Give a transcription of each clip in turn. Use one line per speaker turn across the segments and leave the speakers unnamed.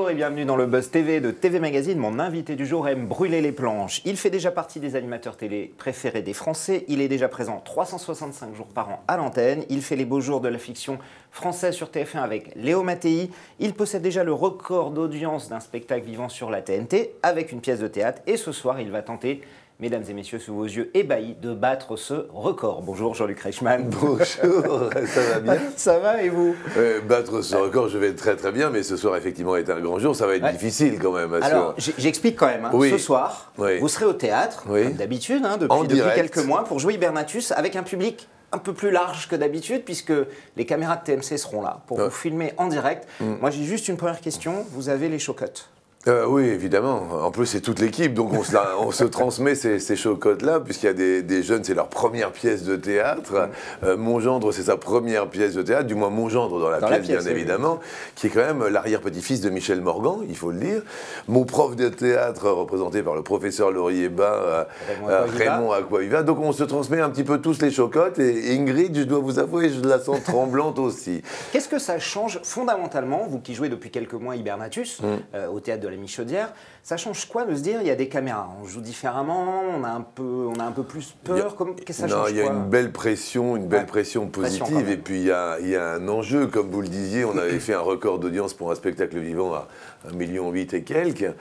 Bonjour et bienvenue dans le Buzz TV de TV Magazine. Mon invité du jour aime brûler les planches. Il fait déjà partie des animateurs télé préférés des Français. Il est déjà présent 365 jours par an à l'antenne. Il fait les beaux jours de la fiction française sur TF1 avec Léo Mattei. Il possède déjà le record d'audience d'un spectacle vivant sur la TNT avec une pièce de théâtre. Et ce soir, il va tenter, mesdames et messieurs, sous vos yeux ébahis, de battre ce record. Bonjour Jean-Luc Reichmann.
Bonjour, ça va bien?
Ça va et vous?
Battre ce record, je vais très très bien, mais ce soir effectivement est un grand jour, ça va être difficile quand même.
Alors j'explique quand même, hein.
Oui.
Ce soir, vous serez au théâtre, comme d'habitude, hein, depuis quelques mois, pour jouer Hibernatus avec un public un peu plus large que d'habitude, puisque les caméras de TMC seront là pour vous filmer en direct. Moi j'ai juste une première question, vous avez les chocottes?
Oui, évidemment. En plus, c'est toute l'équipe, donc on se transmet ces chocottes-là, puisqu'il y a des jeunes, c'est leur première pièce de théâtre. Mon gendre, c'est sa première pièce de théâtre, du moins mon gendre dans la pièce, bien évidemment, qui est quand même l'arrière-petit-fils de Michel Morgan, il faut le dire. Mon prof de théâtre, représenté par le professeur Laurier-Bas, Raymond Acquaviva. Donc on se transmet un petit peu tous les chocottes, et Ingrid, je dois vous avouer, je la sens tremblante aussi.
Qu'est-ce que ça change fondamentalement, vous qui jouez depuis quelques mois Hibernatus, au théâtre de la Michaudière, ça change quoi de se dire il y a des caméras, on joue différemment, on a un peu plus peur, qu'est-ce que ça change?
Non, il y a une belle pression, pression positive, et puis il y a un enjeu, comme vous le disiez, on avait fait un record d'audience pour un spectacle vivant à 1,8 million et quelques.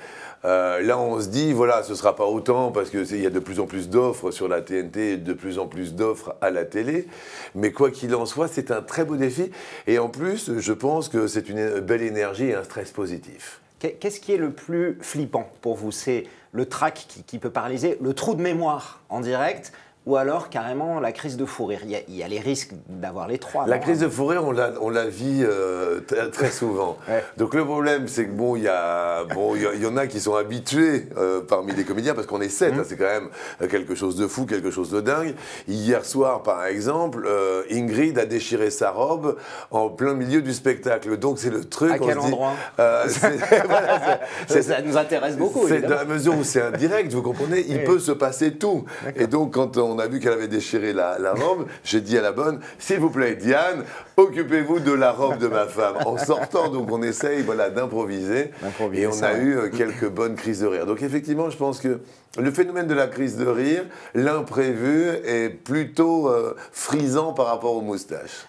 Là, on se dit, voilà, ce ne sera pas autant parce qu'il y a de plus en plus d'offres sur la TNT et de plus en plus d'offres à la télé. Mais quoi qu'il en soit, c'est un très beau défi. Et en plus, je pense que c'est une belle énergie et un stress positif.
Qu'est-ce qui est le plus flippant pour vous? C'est le trac qui peut paralyser, le trou de mémoire en direct, ou alors carrément la crise de fou rire? Il y a les risques d'avoir les trois.
La crise de fou rire, on la vit très souvent. Donc le problème, c'est que il y en a qui sont habitués parmi les comédiens, parce qu'on est 7, c'est quand même quelque chose de fou, quelque chose de dingue. Hier soir, par exemple, Ingrid a déchiré sa robe en plein milieu du spectacle. Donc c'est le truc.
À quel endroit? Ça nous intéresse beaucoup.
C'est dans la mesure où c'est indirect, vous comprenez, il peut se passer tout. Et donc quand on a vu qu'elle avait déchiré la robe, j'ai dit à la bonne, s'il vous plaît, Diane, occupez-vous de la robe de ma femme. En sortant, donc on essaye d'improviser. Et on a eu quelques bonnes crises de rire. Donc effectivement, je pense que le phénomène de la crise de rire, l'imprévu, est plutôt frisant par rapport aux moustaches.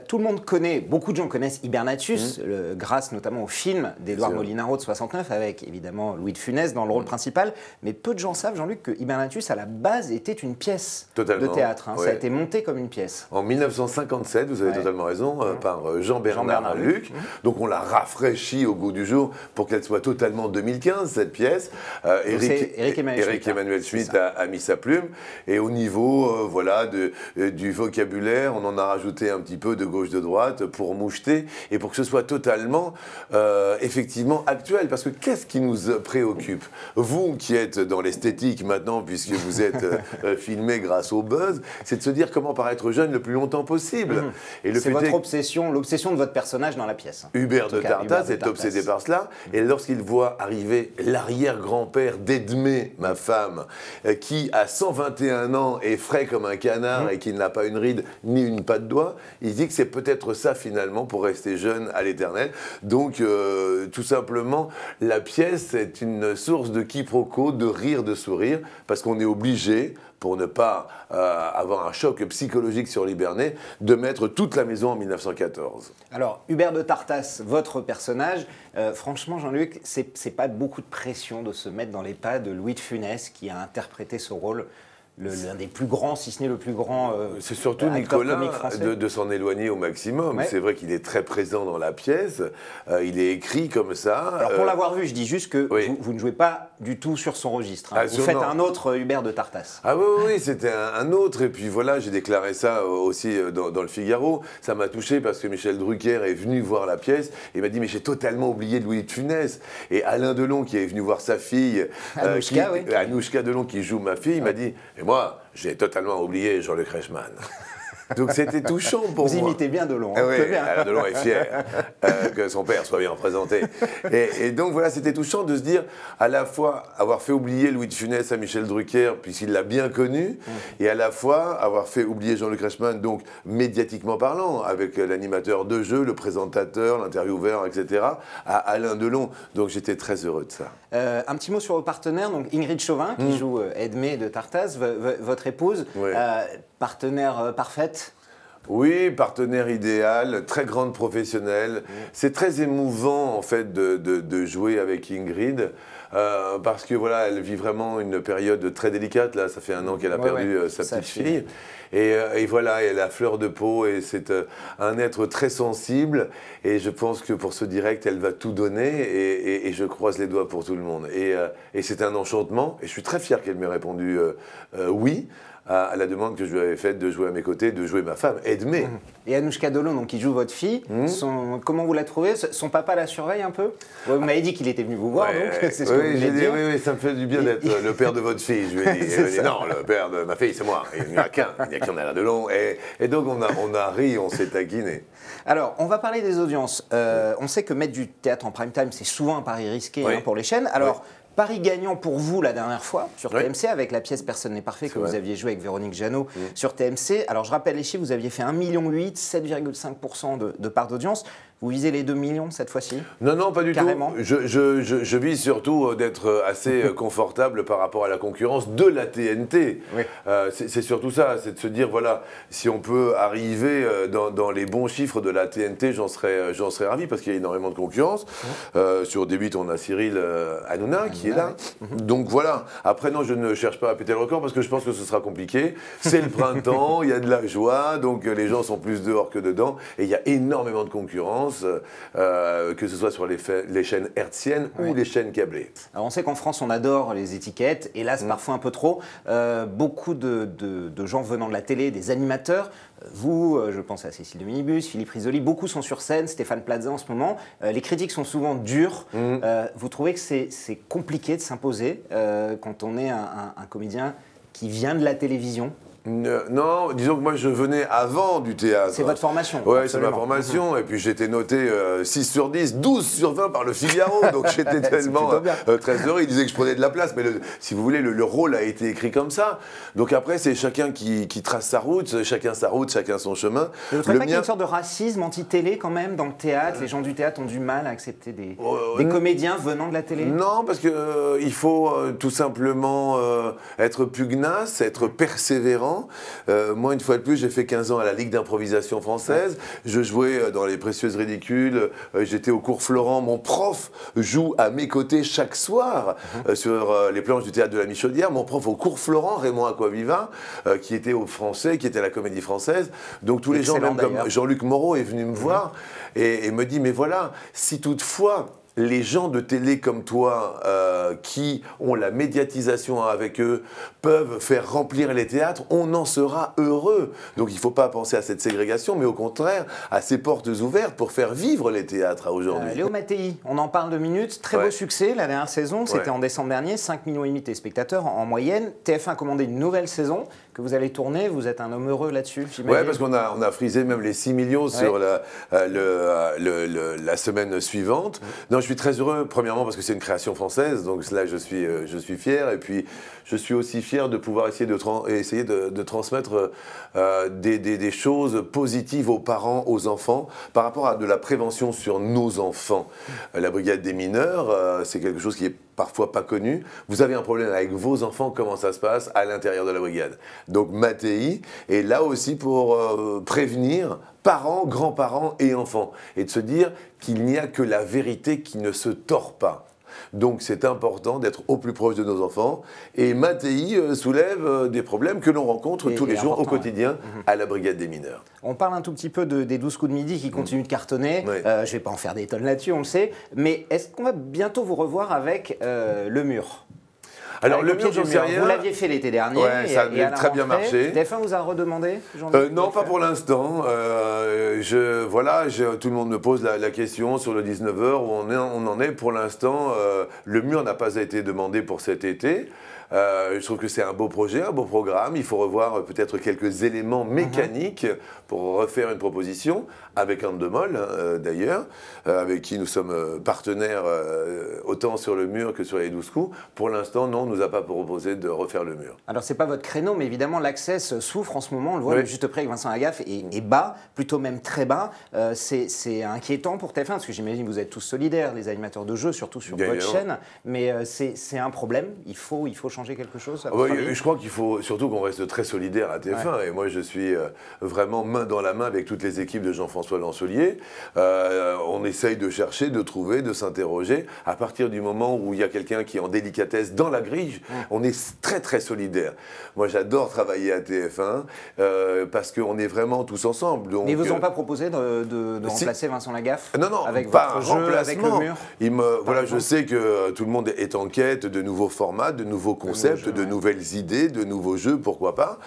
Tout le monde connaît, beaucoup de gens connaissent Hibernatus, grâce notamment au film d'Édouard Molinaro de 69, avec évidemment Louis de Funès dans le rôle principal. Mais peu de gens savent, Jean-Luc, que Hibernatus, à la base, était une pièce de théâtre. Ça a été monté comme une pièce.
En 1957, vous avez totalement raison, par Jean-Bernard Luc. Donc on l'a rafraîchie au goût du jour pour qu'elle soit totalement 2015, cette pièce. Éric Emmanuel Schmitt a mis sa plume. Et au niveau du vocabulaire, on en a rajouté un petit peu de gauche, de droite pour moucheter et pour que ce soit totalement, effectivement, actuel. Parce que qu'est-ce qui nous préoccupe? Vous qui êtes dans l'esthétique maintenant, puisque vous êtes filmé grâce au buzz, c'est de se dire comment paraître jeune le plus longtemps possible.
C'est votre obsession, l'obsession de votre personnage dans la pièce.
Hubert de Tartas est obsédé par cela. Et lorsqu'il voit arriver l'arrière-grand-père d'Edmé, ma femme, qui a 121 ans est frais comme un canard et qui n'a pas une ride ni une patte d'oie, il dit que c'est peut-être ça finalement pour rester jeune à l'éternel. Donc tout simplement, la pièce est une source de quiproquo, de rire, de sourire, parce qu'on est obligé, pour ne pas avoir un choc psychologique sur l'Hibernais, de mettre toute la maison en 1914.
Alors, Hubert de Tartas, votre personnage, franchement, Jean-Luc, c'est pas beaucoup de pression de se mettre dans les pas de Louis de Funès, qui a interprété ce rôle, l'un des plus grands, si ce n'est le plus grand
c'est surtout Nicolas de s'en éloigner au maximum. C'est vrai qu'il est très présent dans la pièce, il est écrit comme ça.
Alors pour l'avoir vu, je dis juste que vous ne jouez pas du tout sur son registre. Vous faites un autre Hubert de Tartas.
Ah oui, c'était un autre. Et puis voilà, j'ai déclaré ça aussi dans le Figaro. Ça m'a touché parce que Michel Drucker est venu voir la pièce et m'a dit « mais j'ai totalement oublié Louis de Funès ». Et Alain Delon, qui est venu voir sa fille, Anouchka Delon, qui joue ma fille, m'a dit « et moi, j'ai totalement oublié Jean-Luc Reichmann ». Donc c'était touchant pour moi.
Vous imitez bien Delon.
Oui, Delon est fier que son père soit bien représenté. Et donc voilà, c'était touchant de se dire à la fois avoir fait oublier Louis de Funès à Michel Drucker, puisqu'il l'a bien connu, et à la fois avoir fait oublier Jean-Luc Reichmann, donc médiatiquement parlant, avec l'animateur de jeu, le présentateur, l'intervieweur, etc., à Alain Delon. Donc j'étais très heureux de ça.
Un petit mot sur vos partenaires, donc Ingrid Chauvin, qui joue Edmé de Tartassa, votre épouse, partenaire parfaite.
Oui, partenaire idéal, très grande professionnelle. C'est très émouvant en fait de jouer avec Ingrid parce que voilà, elle vit vraiment une période très délicate. Là, ça fait 1 an qu'elle a perdu sa petite fille. Et voilà, elle a fleur de peau et c'est un être très sensible. Et je pense que pour ce direct, elle va tout donner et je croise les doigts pour tout le monde. Et c'est un enchantement. Et je suis très fier qu'elle m'ait répondu oui à la demande que je lui avais faite de jouer à mes côtés, de jouer ma femme, Edmé.
Et Anouchka Delon, donc, qui joue votre fille, comment vous la trouvez? Son papa la surveille un peu? Vous m'avez dit qu'il était venu vous voir, donc c'est ce que vous voulez dire.
Oui, ça me fait du bien d'être le père de votre fille. Je lui ai dit, non, le père de ma fille, c'est moi. Il n'y en a qu'un, il n'y a qu'un Alain Delon. Et donc on a ri, on s'est taquiné.
Alors, on va parler des audiences. On sait que mettre du théâtre en prime time, c'est souvent un pari risqué pour les chaînes. Alors, pari gagnant pour vous la dernière fois sur TMC avec la pièce Personne n'est parfait que vous aviez joué avec Véronique Jeannot sur TMC. Alors je rappelle les chiffres, vous aviez fait 1,8 million, 7,5% de part d'audience. Vous visez les 2 millions cette fois-ci?
Non, pas du
Carrément.
tout. Je vise surtout d'être assez confortable par rapport à la concurrence de la TNT. Oui. C'est surtout ça, c'est de se dire, voilà, si on peut arriver dans les bons chiffres de la TNT, j'en serais ravi parce qu'il y a énormément de concurrence. Sur D8, on a Cyril Hanouna qui est là. Donc voilà. Après, non, je ne cherche pas à péter le record parce que je pense que ce sera compliqué. C'est le printemps, il y a de la joie, donc les gens sont plus dehors que dedans et il y a énormément de concurrence. Que ce soit sur les chaînes hertziennes ou les chaînes câblées. Alors
on sait qu'en France, on adore les étiquettes, hélas, parfois un peu trop. Beaucoup de gens venant de la télé, des animateurs, vous, je pense à Cécile de Minibus, Philippe Risoli, beaucoup sont sur scène, Stéphane Plaza en ce moment. Les critiques sont souvent dures. Vous trouvez que c'est compliqué de s'imposer quand on est un comédien qui vient de la télévision?
Non, disons que moi je venais avant du théâtre.
C'est votre formation?
Oui, c'est ma formation. Et puis j'étais noté 6 sur 10, 12 sur 20 par le Figaro. Donc j'étais tellement très heureux. Il disait que je prenais de la place. Mais si vous voulez, le rôle a été écrit comme ça. Donc après, c'est chacun qui trace sa route, chacun sa route, chacun son chemin.
Vous ne trouvez pas qu'il y a une sorte de racisme anti-télé quand même dans le théâtre? Les gens du théâtre ont du mal à accepter des comédiens venant de la télé?
Non, parce qu'il faut tout simplement être pugnace, être persévérant. Moi, une fois de plus, j'ai fait 15 ans à la Ligue d'improvisation française. Je jouais dans Les Précieuses Ridicules. J'étais au cours Florent. Mon prof joue à mes côtés chaque soir sur les planches du théâtre de la Michaudière. Mon prof au cours Florent, Raymond Aquaviva, qui était au Français, qui était à la Comédie Française. Donc tous les gens, même comme Jean-Luc Moreau, est venu me voir et me dit, mais voilà, si toutefois les gens de télé comme toi, qui ont la médiatisation avec eux, peuvent faire remplir les théâtres, on en sera heureux. Donc il ne faut pas penser à cette ségrégation, mais au contraire, à ces portes ouvertes pour faire vivre les théâtres à aujourd'hui.
Léo Mattei, on en parle 2 minutes. Très beau succès la dernière saison, c'était en décembre dernier, 5,5 millions de téléspectateurs en moyenne. TF1 a commandé une nouvelle saison que vous allez tourner. Vous êtes un homme heureux là-dessus, j'imagine?
Oui, parce qu'on a frisé même les 6 millions sur la semaine suivante. Non, je suis très heureux, premièrement parce que c'est une création française, donc là je suis fier, et puis je suis aussi fier de pouvoir essayer de transmettre des choses positives aux parents, aux enfants, par rapport à de la prévention sur nos enfants. La brigade des mineurs, c'est quelque chose qui est parfois pas connu. Vous avez un problème avec vos enfants, comment ça se passe à l'intérieur de la brigade? Donc Mattei est là aussi pour prévenir parents, grands-parents et enfants, et de se dire qu'il n'y a que la vérité qui ne se tord pas. Donc c'est important d'être au plus proche de nos enfants. Et Mattei soulève des problèmes que l'on rencontre tous les jours au quotidien à la brigade des mineurs.
On parle un tout petit peu des 12 coups de midi qui continuent de cartonner. Je ne vais pas en faire des tonnes là-dessus, on le sait. Mais est-ce qu'on va bientôt vous revoir avec Le Mur?
Alors le Mur, j'en sais rien.
Vous l'aviez fait l'été dernier.
Ouais, ça a très bien marché.
TF1 vous a redemandé?
Non, pas pour l'instant. Voilà, tout le monde me pose la question sur le 19h où on en est pour l'instant. Le Mur n'a pas été demandé pour cet été. Je trouve que c'est un beau projet, un beau programme. Il faut revoir peut-être quelques éléments mécaniques pour refaire une proposition avec Anne Demol, d'ailleurs, avec qui nous sommes partenaires autant sur le mur que sur les 12 coups. Pour l'instant, non, on ne nous a pas proposé de refaire le mur.
Alors, ce n'est pas votre créneau, mais évidemment, l'Access souffre en ce moment. On le voit juste près avec Vincent Lagaffe est bas, plutôt même très bas. C'est inquiétant pour TF1, parce que j'imagine que vous êtes tous solidaires, les animateurs de jeux, surtout sur votre chaîne. Mais c'est un problème. Il faut changer quelque chose.
Je crois qu'il faut surtout qu'on reste très solidaire à TF1. Et moi, je suis vraiment main dans la main avec toutes les équipes de Jean-François Lancelier. On essaye de chercher, de trouver, de s'interroger. À partir du moment où il y a quelqu'un qui est en délicatesse dans la grille, on est très très solidaire. Moi, j'adore travailler à TF1 parce qu'on est vraiment tous ensemble. Donc,
mais ils vous ont pas proposé de remplacer Vincent Lagaffe?
Non,
avec
pas
votre jeu, avec le mur.
Voilà, je sais que tout le monde est en quête de nouveaux formats, de nouveaux concepts, de nouvelles idées, de nouveaux jeux, pourquoi pas.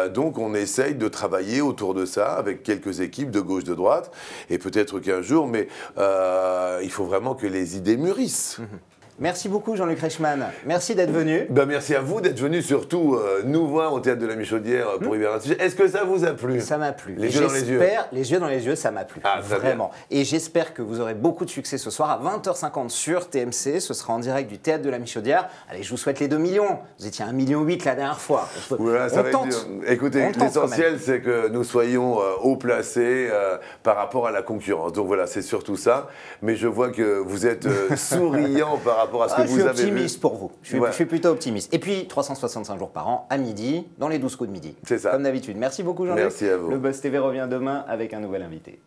Donc, on essaye de travailler autour de ça avec quelques équipes de gauche, de droite, et peut-être qu'un jour, mais il faut vraiment que les idées mûrissent.
Merci beaucoup Jean-Luc Reichmann, merci d'être venu.
Merci à vous d'être venu, surtout nous voir au Théâtre de la Michaudière pour y voir un sujet. Est-ce que ça vous a plu?
Ça m'a plu.
Les yeux dans les yeux.
Les yeux dans les yeux, ça m'a plu. Vraiment. Et j'espère que vous aurez beaucoup de succès ce soir à 20h50 sur TMC. Ce sera en direct du Théâtre de la Michaudière. Allez, je vous souhaite les 2 millions. Vous étiez à 1,8 million la dernière fois.
Ça va être dur. Écoutez, l'essentiel c'est que nous soyons haut placés par rapport à la concurrence. Donc voilà, c'est surtout ça. Mais je vois que vous êtes souriant par rapport à ce que vous avez vu.
Je suis optimiste pour vous. Je suis plutôt optimiste. Et puis, 365 jours par an, à midi, dans les 12 coups de midi.
C'est ça.
Comme d'habitude. Merci beaucoup Jean-Luc.
Merci à vous.
Le Buzz TV revient demain avec un nouvel invité.